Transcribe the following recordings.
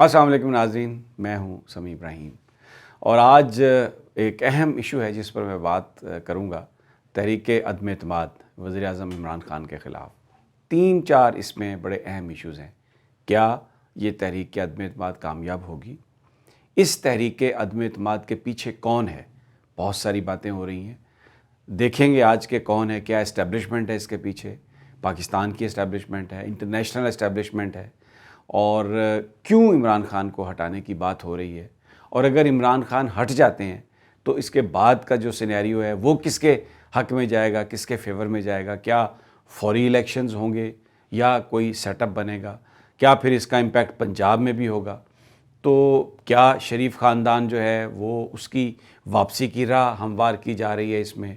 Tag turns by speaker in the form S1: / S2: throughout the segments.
S1: السلام علیکم ناظرین، میں ہوں سمیع ابراہیم اور آج ایک اہم ایشو ہے جس پر میں بات کروں گا، تحریک عدم اعتماد وزیر اعظم عمران خان کے خلاف۔ 3-4 اس میں بڑے اہم ایشوز ہیں۔ کیا یہ تحریک عدم اعتماد کامیاب ہوگی؟ اس تحریک عدم اعتماد کے پیچھے کون ہے؟ بہت ساری باتیں ہو رہی ہیں، دیکھیں گے آج کے کون ہے، کیا اسٹیبلشمنٹ ہے اس کے پیچھے، پاکستان کی اسٹیبلشمنٹ ہے، انٹرنیشنل اسٹیبلشمنٹ ہے، اور کیوں عمران خان کو ہٹانے کی بات ہو رہی ہے، اور اگر عمران خان ہٹ جاتے ہیں تو اس کے بعد کا جو سینیریو ہے وہ کس کے حق میں جائے گا، کس کے فیور میں جائے گا؟ کیا فوری الیکشنز ہوں گے یا کوئی سیٹ اپ بنے گا؟ کیا پھر اس کا امپیکٹ پنجاب میں بھی ہوگا؟ تو کیا شریف خاندان جو ہے وہ اس کی واپسی کی راہ ہموار کی جا رہی ہے؟ اس میں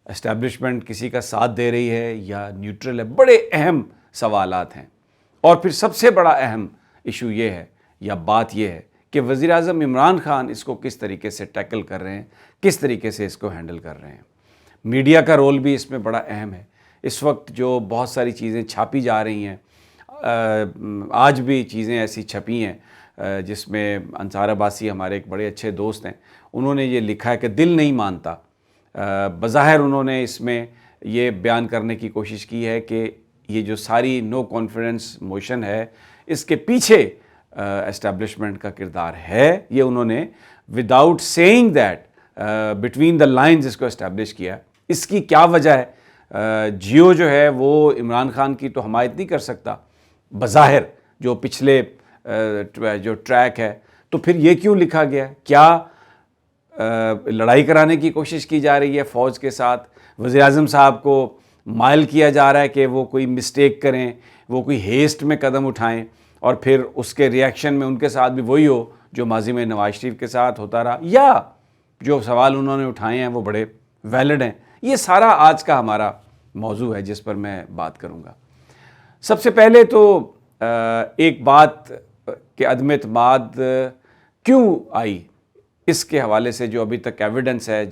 S1: اسٹیبلشمنٹ کسی کا ساتھ دے رہی ہے یا نیوٹرل ہے؟ بڑے اہم سوالات ہیں۔ اور پھر سب سے بڑا اہم ایشو یہ ہے یا بات یہ ہے کہ وزیر اعظم عمران خان اس کو کس طریقے سے ٹیکل کر رہے ہیں، کس طریقے سے اس کو ہینڈل کر رہے ہیں۔ میڈیا کا رول بھی اس میں بڑا اہم ہے۔ اس وقت جو بہت ساری چیزیں چھاپی جا رہی ہیں، آج بھی چیزیں ایسی چھپی ہیں جس میں انصار عباسی ہمارے ایک بڑے اچھے دوست ہیں، انہوں نے یہ لکھا ہے کہ دل نہیں مانتا۔ بظاہر انہوں نے اس میں یہ بیان کرنے کی کوشش کی ہے کہ یہ جو ساری نو کانفیڈنس موشن ہے اس کے پیچھے اسٹیبلشمنٹ کا کردار ہے۔ یہ انہوں نے without seeing that between the lines اس کو اسٹیبلش کیا۔ اس کی کیا وجہ ہے؟ جیو جو ہے وہ عمران خان کی تو حمایت نہیں کر سکتا بظاہر، جو پچھلے جو ٹریک ہے، تو پھر یہ کیوں لکھا گیا؟ کیا لڑائی کرانے کی کوشش کی جا رہی ہے فوج کے ساتھ؟ وزیر اعظم صاحب کو مائل کیا جا رہا ہے کہ وہ کوئی مسٹیک کریں، وہ کوئی ہیسٹ میں قدم اٹھائیں اور پھر اس کے ریاکشن میں ان کے ساتھ بھی وہی ہو جو ماضی میں نواز شریف کے ساتھ ہوتا رہا؟ یا جو سوال انہوں نے اٹھائے ہیں وہ بڑے ویلڈ ہیں؟ یہ سارا آج کا ہمارا موضوع ہے جس پر میں بات کروں گا۔ سب سے پہلے تو ایک بات کہ عدم اعتماد کیوں آئی، اس کے حوالے سے جو ابھی تک ایویڈنس ہے،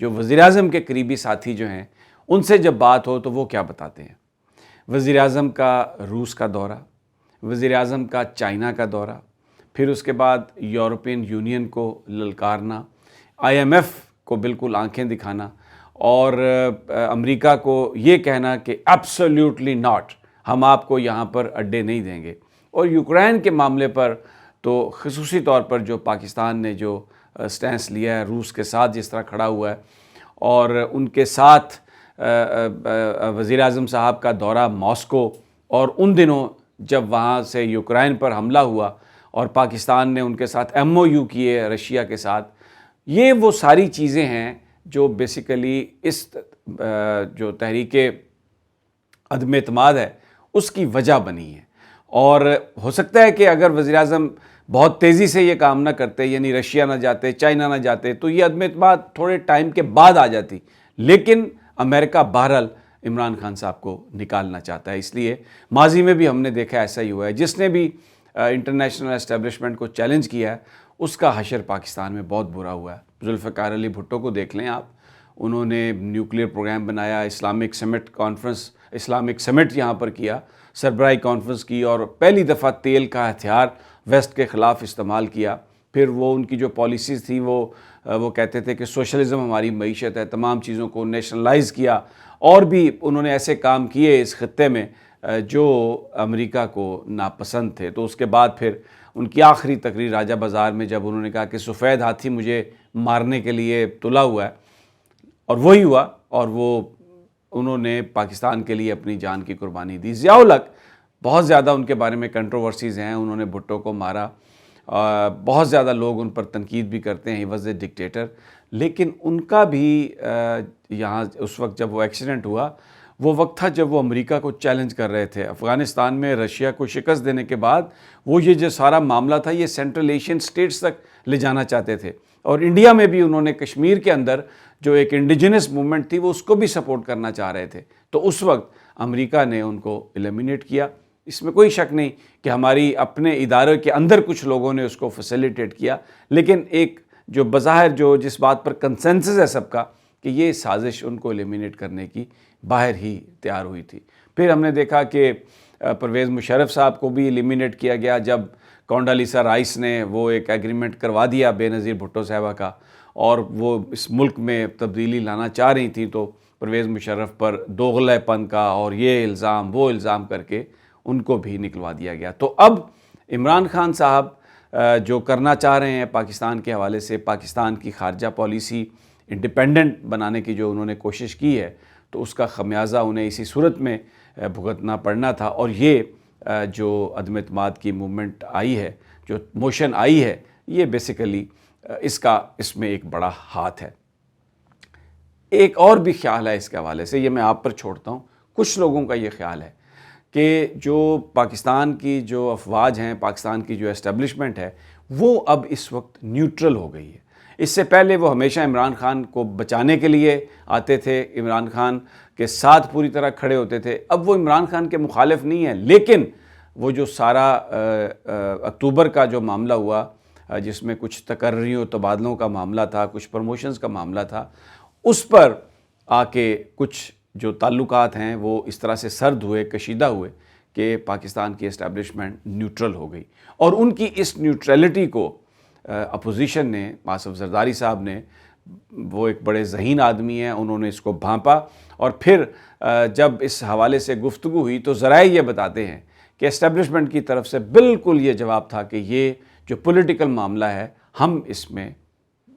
S1: جو وزیر اعظم کے قریبی ساتھی جو ہیں ان سے جب بات ہو تو وہ کیا بتاتے ہیں۔ وزیر اعظم کا روس کا دورہ، وزیر اعظم کا چائنا کا دورہ، پھر اس کے بعد یورپین یونین کو للکارنا، IMF کو بالکل آنکھیں دکھانا، اور امریکہ کو یہ کہنا کہ ایبسلیوٹلی ناٹ، ہم آپ کو یہاں پر اڈے نہیں دیں گے۔ اور یوکرین کے معاملے پر تو خصوصی طور پر جو پاکستان نے جو سٹینس لیا ہے، روس کے ساتھ جس طرح کھڑا ہوا ہے، اور ان کے ساتھ وزیر اعظم صاحب کا دورہ ماسکو، اور ان دنوں جب وہاں سے یوکرین پر حملہ ہوا اور پاکستان نے ان کے ساتھ MOU کیے رشیا کے ساتھ، یہ وہ ساری چیزیں ہیں جو بیسیکلی اس جو تحریک عدم اعتماد ہے اس کی وجہ بنی ہے۔ اور ہو سکتا ہے کہ اگر وزیر اعظم بہت تیزی سے یہ کام نہ کرتے، یعنی رشیا نہ جاتے، چائنا نہ جاتے، تو یہ عدم اعتماد تھوڑے ٹائم کے بعد آ جاتی، لیکن امریکہ بہرحال عمران خان صاحب کو نکالنا چاہتا ہے۔ اس لیے ماضی میں بھی ہم نے دیکھا ایسا ہی ہوا ہے، جس نے بھی انٹرنیشنل اسٹیبلشمنٹ کو چیلنج کیا ہے اس کا حشر پاکستان میں بہت برا ہوا ہے۔ ذوالفقار علی بھٹو کو دیکھ لیں آپ، انہوں نے نیوکلیئر پروگرام بنایا، اسلامک سمٹ یہاں پر کیا، سربراہی کانفرنس کی، اور پہلی دفعہ تیل کا ہتھیار ویسٹ کے خلاف استعمال کیا۔ پھر وہ ان کی جو پالیسیز تھی وہ کہتے تھے کہ سوشلزم ہماری معیشت ہے، تمام چیزوں کو نیشنلائز کیا، اور بھی انہوں نے ایسے کام کیے اس خطے میں جو امریکہ کو ناپسند تھے۔ تو اس کے بعد پھر ان کی آخری تقریر راجہ بازار میں جب انہوں نے کہا کہ سفید ہاتھی مجھے مارنے کے لیے تلا ہوا ہے، اور وہی ہوا، اور وہ انہوں نے پاکستان کے لیے اپنی جان کی قربانی دی۔ ضیاء الحق بہت زیادہ ان کے بارے میں کنٹروورسیز ہیں، انہوں نے بھٹو کو مارا، بہت زیادہ لوگ ان پر تنقید بھی کرتے ہیں، ہی واز اے ڈکٹیٹر، لیکن ان کا بھی یہاں اس وقت جب وہ ایکسیڈنٹ ہوا وہ وقت تھا جب وہ امریکہ کو چیلنج کر رہے تھے۔ افغانستان میں رشیا کو شکست دینے کے بعد وہ یہ جو سارا معاملہ تھا یہ سینٹرل ایشین سٹیٹس تک لے جانا چاہتے تھے، اور انڈیا میں بھی انہوں نے کشمیر کے اندر جو ایک انڈیجنس موومنٹ تھی وہ اس کو بھی سپورٹ کرنا چاہ رہے تھے۔ تو اس وقت امریکہ نے ان کو ایلیمینیٹ کیا۔ اس میں کوئی شک نہیں کہ ہماری اپنے ادارے کے اندر کچھ لوگوں نے اس کو فیسیلیٹیٹ کیا، لیکن ایک جو بظاہر جس بات پر کنسنسس ہے سب کا کہ یہ سازش ان کو ایلیمینیٹ کرنے کی باہر ہی تیار ہوئی تھی۔ پھر ہم نے دیکھا کہ پرویز مشرف صاحب کو بھی ایلیمینیٹ کیا گیا جب کونڈالیسا رائس نے وہ ایک ایگریمنٹ کروا دیا بے نظیر بھٹو صاحبہ کا، اور وہ اس ملک میں تبدیلی لانا چاہ رہی تھیں، تو پرویز مشرف پر دوغلے پن کا اور یہ الزام وہ الزام کر کے ان کو بھی نکلوا دیا گیا۔ تو اب عمران خان صاحب جو کرنا چاہ رہے ہیں پاکستان کے حوالے سے، پاکستان کی خارجہ پالیسی انڈیپینڈنٹ بنانے کی جو انہوں نے کوشش کی ہے، تو اس کا خمیازہ انہیں اسی صورت میں بھگتنا پڑنا تھا۔ اور یہ جو عدم اعتماد کی موومنٹ آئی ہے، جو موشن آئی ہے، یہ بیسیکلی اس میں ایک بڑا ہاتھ ہے۔ ایک اور بھی خیال ہے اس کے حوالے سے، یہ میں آپ پر چھوڑتا ہوں۔ کچھ لوگوں کا یہ خیال ہے کہ جو پاکستان کی جو افواج ہیں، پاکستان کی جو اسٹیبلشمنٹ ہے، وہ اب اس وقت نیوٹرل ہو گئی ہے۔ اس سے پہلے وہ ہمیشہ عمران خان کو بچانے کے لیے آتے تھے، عمران خان کے ساتھ پوری طرح کھڑے ہوتے تھے۔ اب وہ عمران خان کے مخالف نہیں ہیں، لیکن وہ جو سارا اکتوبر کا جو معاملہ ہوا، جس میں کچھ تقرری و تبادلوں کا معاملہ تھا، کچھ پروموشنز کا معاملہ تھا، اس پر آ کے کچھ جو تعلقات ہیں وہ اس طرح سے سرد ہوئے، کشیدہ ہوئے کہ پاکستان کی اسٹیبلشمنٹ نیوٹرل ہو گئی۔ اور ان کی اس نیوٹرلٹی کو اپوزیشن نے، آصف زرداری صاحب نے، وہ ایک بڑے ذہین آدمی ہیں، انہوں نے اس کو بھانپا، اور پھر جب اس حوالے سے گفتگو ہوئی تو ذرائع یہ بتاتے ہیں کہ اسٹیبلشمنٹ کی طرف سے بالکل یہ جواب تھا کہ یہ جو پولیٹیکل معاملہ ہے، ہم اس میں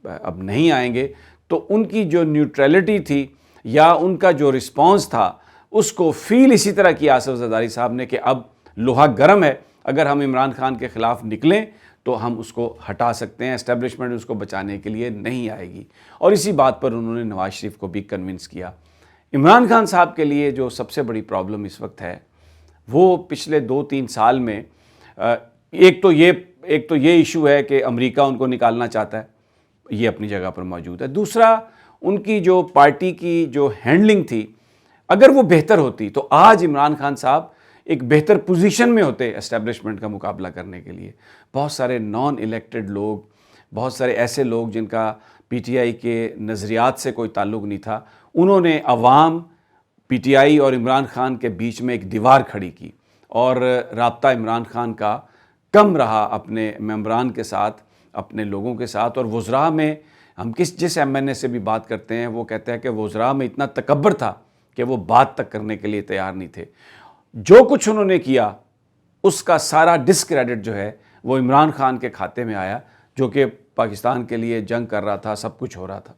S1: اب نہیں آئیں گے۔ تو ان کی جو نیوٹرلٹی تھی یا ان کا جو رسپانس تھا، اس کو فیل اسی طرح کیا آصف زرداری صاحب نے کہ اب لوہا گرم ہے، اگر ہم عمران خان کے خلاف نکلیں تو ہم اس کو ہٹا سکتے ہیں، اسٹیبلشمنٹ اس کو بچانے کے لیے نہیں آئے گی۔ اور اسی بات پر انہوں نے نواز شریف کو بھی کنونس کیا۔ عمران خان صاحب کے لیے جو سب سے بڑی پرابلم اس وقت ہے، وہ پچھلے 2-3 سال میں ایک تو یہ ایشو ہے کہ امریکہ ان کو نکالنا چاہتا ہے، یہ اپنی جگہ پر موجود ہے۔ دوسرا، ان کی جو پارٹی کی جو ہینڈلنگ تھی، اگر وہ بہتر ہوتی تو آج عمران خان صاحب ایک بہتر پوزیشن میں ہوتے اسٹیبلشمنٹ کا مقابلہ کرنے کے لیے۔ بہت سارے نان الیکٹڈ لوگ، بہت سارے ایسے لوگ جن کا پی ٹی آئی کے نظریات سے کوئی تعلق نہیں تھا، انہوں نے عوام، پی ٹی آئی اور عمران خان کے بیچ میں ایک دیوار کھڑی کی، اور رابطہ عمران خان کا کم رہا اپنے ممبران کے ساتھ، اپنے لوگوں کے ساتھ۔ اور وزراء میں ہم جس ایم این اے سے بھی بات کرتے ہیں، وہ کہتے ہیں کہ وزراء میں اتنا تکبر تھا کہ وہ بات تک کرنے کے لیے تیار نہیں تھے۔ جو کچھ انہوں نے کیا، اس کا سارا ڈسکریڈٹ جو ہے وہ عمران خان کے کھاتے میں آیا، جو کہ پاکستان کے لیے جنگ کر رہا تھا، سب کچھ ہو رہا تھا۔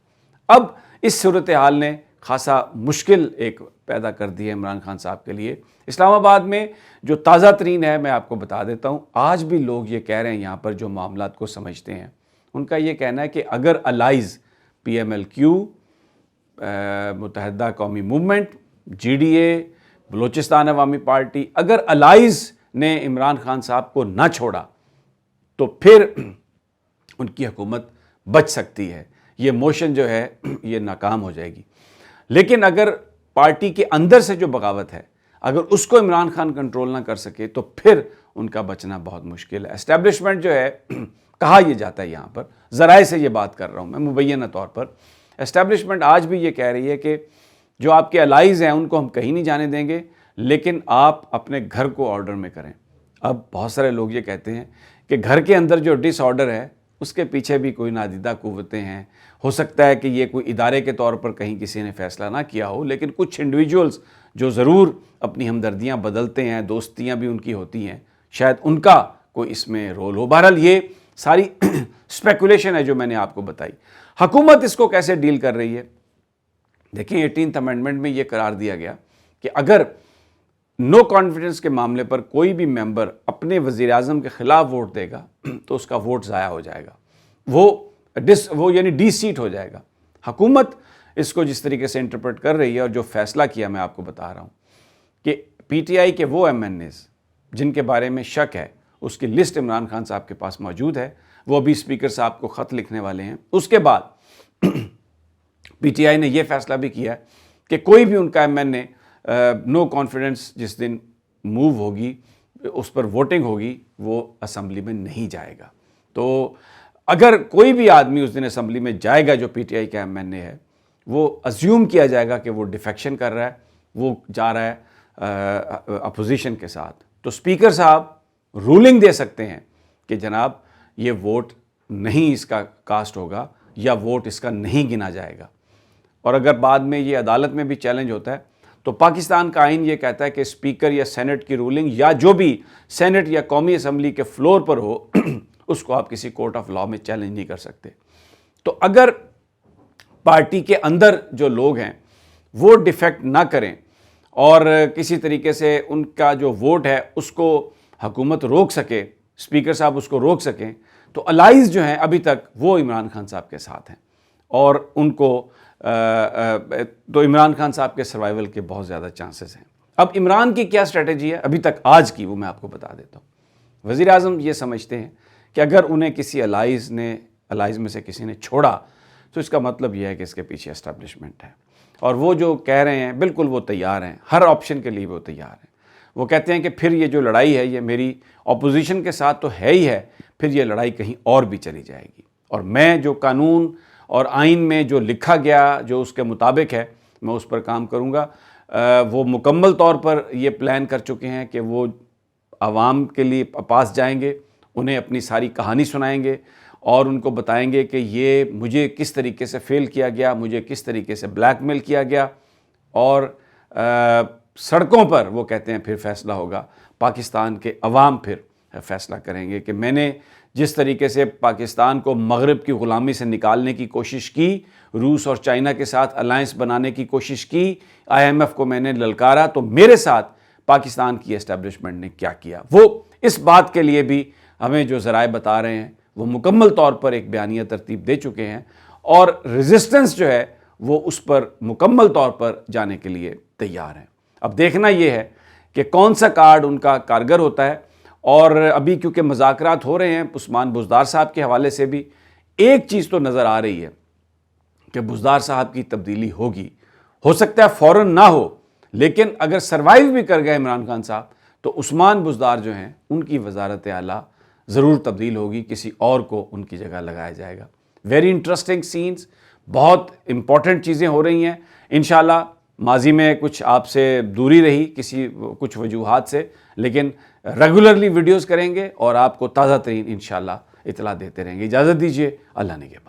S1: اب اس صورتحال نے خاصا مشکل ایک پیدا کر دی ہے عمران خان صاحب کے لیے۔ اسلام آباد میں جو تازہ ترین ہے، میں آپ کو بتا دیتا ہوں، آج بھی لوگ یہ کہہ رہے ہیں یہاں پر جو معاملات کو سمجھتے ہیں، ان کا یہ کہنا ہے کہ اگر allies P M L Q, Muttahida Qaumi movement, G D A, Balochistan Awami party, اگر الائز نے عمران خان صاحب کو نہ چھوڑا تو پھر ان کی حکومت بچ سکتی ہے، یہ موشن جو ہے یہ ناکام ہو جائے گی۔ لیکن اگر پارٹی کے اندر سے جو بغاوت ہے، اگر اس کو عمران خان کنٹرول نہ کر سکے تو پھر ان کا بچنا بہت مشکل ہے۔ اسٹیبلشمنٹ جو ہے، کہا یہ جاتا ہے، یہاں پر ذرائع سے یہ بات کر رہا ہوں میں مبینہ طور پر، اسٹیبلشمنٹ آج بھی یہ کہہ رہی ہے کہ جو آپ کے الائز ہیں ان کو ہم کہیں نہیں جانے دیں گے، لیکن آپ اپنے گھر کو آرڈر میں کریں۔ اب بہت سارے لوگ یہ کہتے ہیں کہ گھر کے اندر جو ڈس آرڈر ہے، اس کے پیچھے بھی کوئی نادیدہ قوتیں ہیں، ہو سکتا ہے کہ یہ کوئی ادارے کے طور پر کہیں کسی نے فیصلہ نہ کیا ہو، لیکن کچھ انڈیویجولز جو ضرور اپنی ہمدردیاں بدلتے ہیں، دوستیاں بھی ان کی ہوتی ہیں، شاید ان کا کوئی اس میں رول ہو۔ بہرحال یہ ساری اسپیکولیشن ہے جو میں نے آپ کو بتائی۔ حکومت اس کو کیسے ڈیل کر رہی ہے؟ دیکھیں 18th امینڈمنٹ میں یہ قرار دیا گیا کہ اگر نو کانفیڈنس کے معاملے پر کوئی بھی ممبر اپنے وزیر اعظم کے خلاف ووٹ دے گا تو اس کا ووٹ ضائع ہو جائے گا، وہ یعنی ڈی سیٹ ہو جائے گا۔ حکومت اس کو جس طریقے سے انٹرپریٹ کر رہی ہے اور جو فیصلہ کیا میں آپ کو بتا رہا ہوں کہ پی ٹی آئی کے وہ ایم این ایز جن کے بارے میں شک ہے، اس کی لسٹ عمران خان صاحب کے پاس موجود ہے، وہ ابھی اسپیکر صاحب کو خط لکھنے والے ہیں۔ اس کے بعد پی ٹی آئی نے یہ فیصلہ بھی کیا کہ کوئی بھی ان کا ایم این اے نو کانفیڈنس جس دن موو ہوگی، اس پر ووٹنگ ہوگی، وہ اسمبلی میں نہیں جائے گا۔ تو اگر کوئی بھی آدمی اس دن اسمبلی میں جائے گا جو پی ٹی آئی کا ایم این اے ہے، وہ ازیوم کیا جائے گا کہ وہ ڈیفیکشن کر رہا ہے، وہ جا رہا ہے اپوزیشن کے ساتھ۔ تو اسپیکر صاحب رولنگ دے سکتے ہیں کہ جناب یہ ووٹ نہیں اس کا کاسٹ ہوگا یا ووٹ اس کا نہیں گنا جائے گا. اور اگر بعد میں یہ عدالت میں بھی چیلنج ہوتا ہے تو پاکستان کا آئین یہ کہتا ہے کہ اسپیکر یا سینٹ کی رولنگ یا جو بھی سینٹ یا قومی اسمبلی کے فلور پر ہو اس کو آپ کسی کورٹ آف لاء میں چیلنج نہیں کر سکتے. تو اگر پارٹی کے اندر جو لوگ ہیں وہ ڈیفیکٹ نہ کریں اور کسی طریقے سے ان کا جو ووٹ ہے اس کو حکومت روک سکے، اسپیکر صاحب اس کو روک سکیں، تو الائز جو ہیں ابھی تک وہ عمران خان صاحب کے ساتھ ہیں اور ان کو تو عمران خان صاحب کے سروائیول کے بہت زیادہ چانسز ہیں. اب عمران کی کیا اسٹریٹجی ہے ابھی تک آج کی، وہ میں آپ کو بتا دیتا ہوں. وزیر اعظم یہ سمجھتے ہیں کہ اگر انہیں کسی الائز میں سے کسی نے چھوڑا تو اس کا مطلب یہ ہے کہ اس کے پیچھے اسٹیبلشمنٹ ہے، اور وہ جو کہہ رہے ہیں بالکل وہ تیار ہیں، ہر آپشن کے لیے وہ تیار ہیں. وہ کہتے ہیں کہ پھر یہ جو لڑائی ہے یہ میری اپوزیشن کے ساتھ تو ہے ہی ہے، پھر یہ لڑائی کہیں اور بھی چلی جائے گی، اور میں جو قانون اور آئین میں جو لکھا گیا جو اس کے مطابق ہے میں اس پر کام کروں گا. وہ مکمل طور پر یہ پلان کر چکے ہیں کہ وہ عوام کے لیے پاس جائیں گے، انہیں اپنی ساری کہانی سنائیں گے اور ان کو بتائیں گے کہ یہ مجھے کس طریقے سے فیل کیا گیا، مجھے کس طریقے سے بلیک میل کیا گیا. اور سڑکوں پر وہ کہتے ہیں پھر فیصلہ ہوگا، پاکستان کے عوام پھر فیصلہ کریں گے کہ میں نے جس طریقے سے پاکستان کو مغرب کی غلامی سے نکالنے کی کوشش کی، روس اور چائنا کے ساتھ الائنس بنانے کی کوشش کی، IMF کو میں نے للکارا، تو میرے ساتھ پاکستان کی اسٹیبلشمنٹ نے کیا کیا. وہ اس بات کے لیے بھی ہمیں جو ذرائع بتا رہے ہیں وہ مکمل طور پر ایک بیانیہ ترتیب دے چکے ہیں، اور ریزسٹنس جو ہے وہ اس پر مکمل طور پر جانے کے لیے تیار ہیں. اب دیکھنا یہ ہے کہ کون سا کارڈ ان کا کارگر ہوتا ہے. اور ابھی کیونکہ مذاکرات ہو رہے ہیں عثمان بزدار صاحب کے حوالے سے بھی، ایک چیز تو نظر آ رہی ہے کہ بزدار صاحب کی تبدیلی ہوگی. ہو سکتا ہے فوراً نہ ہو، لیکن اگر سروائیو بھی کر گئے عمران خان صاحب تو عثمان بزدار جو ہیں ان کی وزارت اعلیٰ ضرور تبدیل ہوگی، کسی اور کو ان کی جگہ لگایا جائے گا. ویری انٹرسٹنگ سینز، بہت امپورٹنٹ چیزیں ہو رہی ہیں. انشاءاللہ ماضی میں کچھ آپ سے دوری رہی کچھ وجوہات سے، لیکن ریگولرلی ویڈیوز کریں گے اور آپ کو تازہ ترین انشاءاللہ اطلاع دیتے رہیں گے. اجازت دیجیے، اللہ نگہبان.